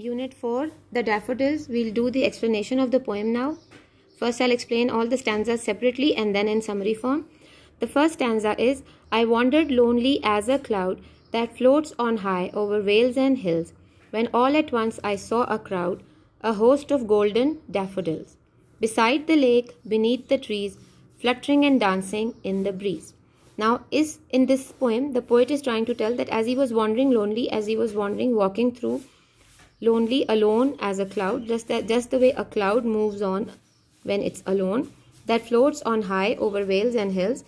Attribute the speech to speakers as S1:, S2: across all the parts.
S1: Unit 4, The Daffodils. We'll do the explanation of the poem now. First, I'll explain all the stanzas separately and then in summary form. The first stanza is, I wandered lonely as a cloud that floats on high over vales and hills, when all at once I saw a crowd, a host of golden daffodils, beside the lake, beneath the trees, fluttering and dancing in the breeze. Now, in this poem, the poet is trying to tell that as he was wandering lonely, as he was wandering, walking through, lonely, alone as a cloud, just the way a cloud moves on when it's alone, that floats on high over vales and hills.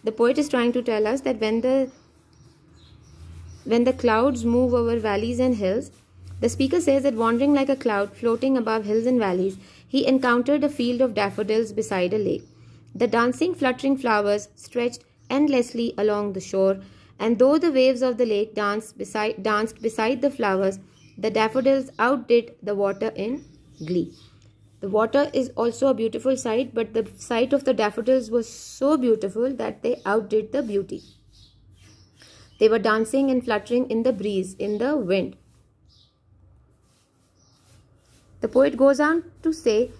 S1: The poet is trying to tell us that when the clouds move over valleys and hills, the speaker says that wandering like a cloud floating above hills and valleys, he encountered a field of daffodils beside a lake. The dancing, fluttering flowers stretched endlessly along the shore, and though the waves of the lake danced beside the flowers, the daffodils outdid the water in glee. The water is also a beautiful sight, but the sight of the daffodils was so beautiful that they outdid the beauty. They were dancing and fluttering in the breeze, in the wind. The poet goes on to say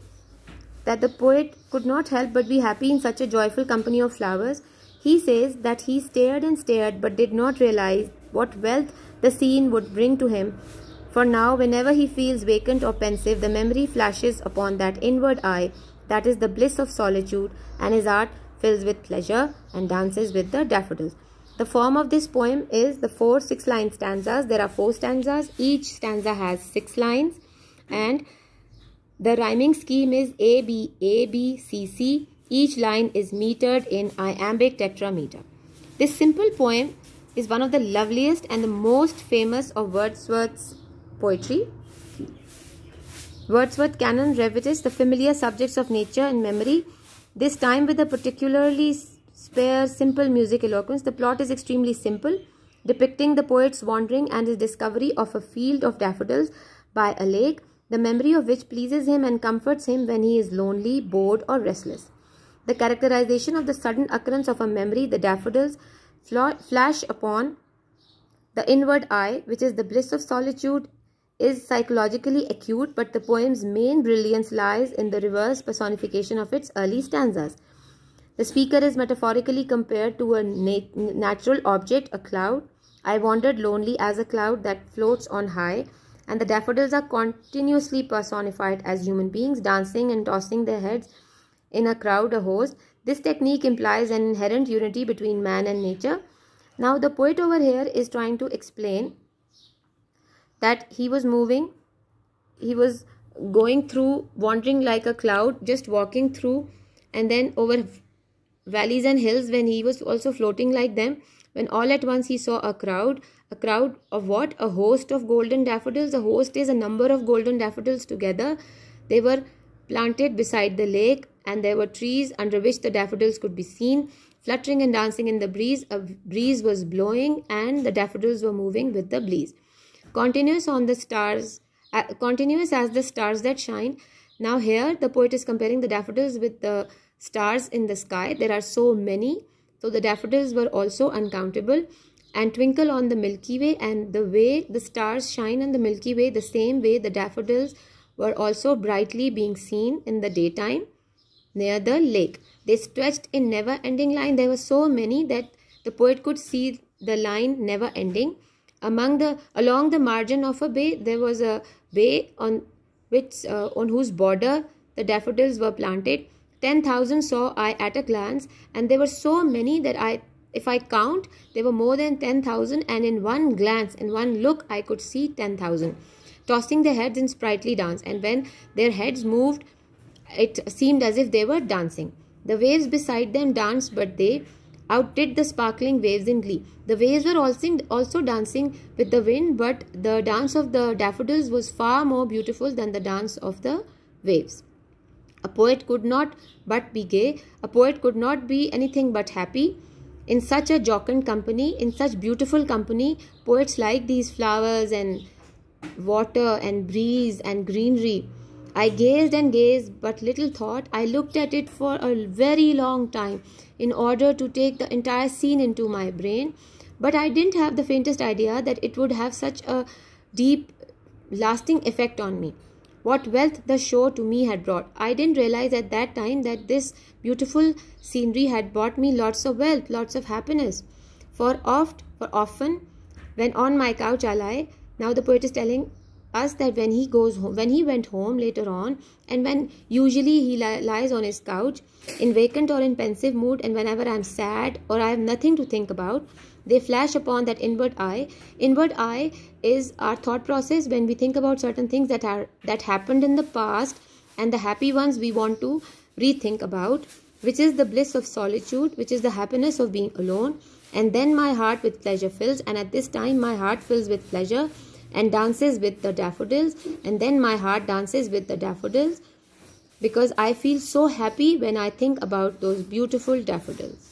S1: that the poet could not help but be happy in such a joyful company of flowers. He says that he stared and stared but did not realize what wealth the scene would bring to him. For now, whenever he feels vacant or pensive, the memory flashes upon that inward eye, that is the bliss of solitude, and his heart fills with pleasure and dances with the daffodils. The form of this poem is the 4 6-line stanzas. There are 4 stanzas. Each stanza has 6 lines, and the rhyming scheme is A, B, A, B, C, C. Each line is metered in iambic tetrameter. This simple poem is one of the loveliest and the most famous of Wordsworth's poetry. Wordsworth canon revisites the familiar subjects of nature and memory, this time with a particularly spare, simple music eloquence. The plot is extremely simple, depicting the poet's wandering and his discovery of a field of daffodils by a lake, the memory of which pleases him and comforts him when he is lonely, bored, or restless. The characterization of the sudden occurrence of a memory, the daffodils, flash upon the inward eye, which is the bliss of solitude, is psychologically acute, but the poem's main brilliance lies in the reverse personification of its early stanzas. The speaker is metaphorically compared to a natural object, a cloud. I wandered lonely as a cloud that floats on high, and the daffodils are continuously personified as human beings dancing and tossing their heads in a crowd, a host. This technique implies an inherent unity between man and nature. Now, the poet over here is trying to explain that he was moving, he was going through, wandering like a cloud, just walking through, and then over valleys and hills when he was also floating like them, when all at once he saw a crowd of what? A host of golden daffodils. A host is a number of golden daffodils together. They were planted beside the lake, and there were trees under which the daffodils could be seen, fluttering and dancing in the breeze. A breeze was blowing and the daffodils were moving with the breeze. Continuous as the stars that shine. Now here the poet is comparing the daffodils with the stars in the sky. There are so many, so the daffodils were also uncountable and twinkle on the Milky Way, and the way the stars shine on the Milky Way, the same way the daffodils were also brightly being seen in the daytime near the lake. They stretched in never-ending line. There were so many that the poet could see the line never ending. Along the margin of a bay, there was a bay on whose border the daffodils were planted. 10,000 saw I at a glance, and there were so many that if I count, there were more than 10,000, and in one glance, in one look, I could see 10,000, tossing their heads in sprightly dance, and when their heads moved, it seemed as if they were dancing. The waves beside them danced, but they outdid the sparkling waves in glee. The waves were also dancing with the wind, but the dance of the daffodils was far more beautiful than the dance of the waves. A poet could not but be gay. A poet could not be anything but happy. In such a jocund company, in such beautiful company, poets like these flowers and water and breeze and greenery. I gazed and gazed, but little thought. I looked at it for a very long time in order to take the entire scene into my brain, but I didn't have the faintest idea that it would have such a deep lasting effect on me. What wealth the show to me had brought. I didn't realize at that time that this beautiful scenery had brought me lots of wealth, lots of happiness. For often, when on my couch I lie, now the poet is telling us that when he goes home, when he went home later on, and when usually he lies on his couch in vacant or in pensive mood, and whenever I am sad or I have nothing to think about, they flash upon that inward eye. Inward eye is our thought process when we think about certain things that happened in the past, and the happy ones we want to rethink about, which is the bliss of solitude, which is the happiness of being alone. And then my heart with pleasure fills, and at this time my heart fills with pleasure and dances with the daffodils, and then my heart dances with the daffodils, because I feel so happy when I think about those beautiful daffodils.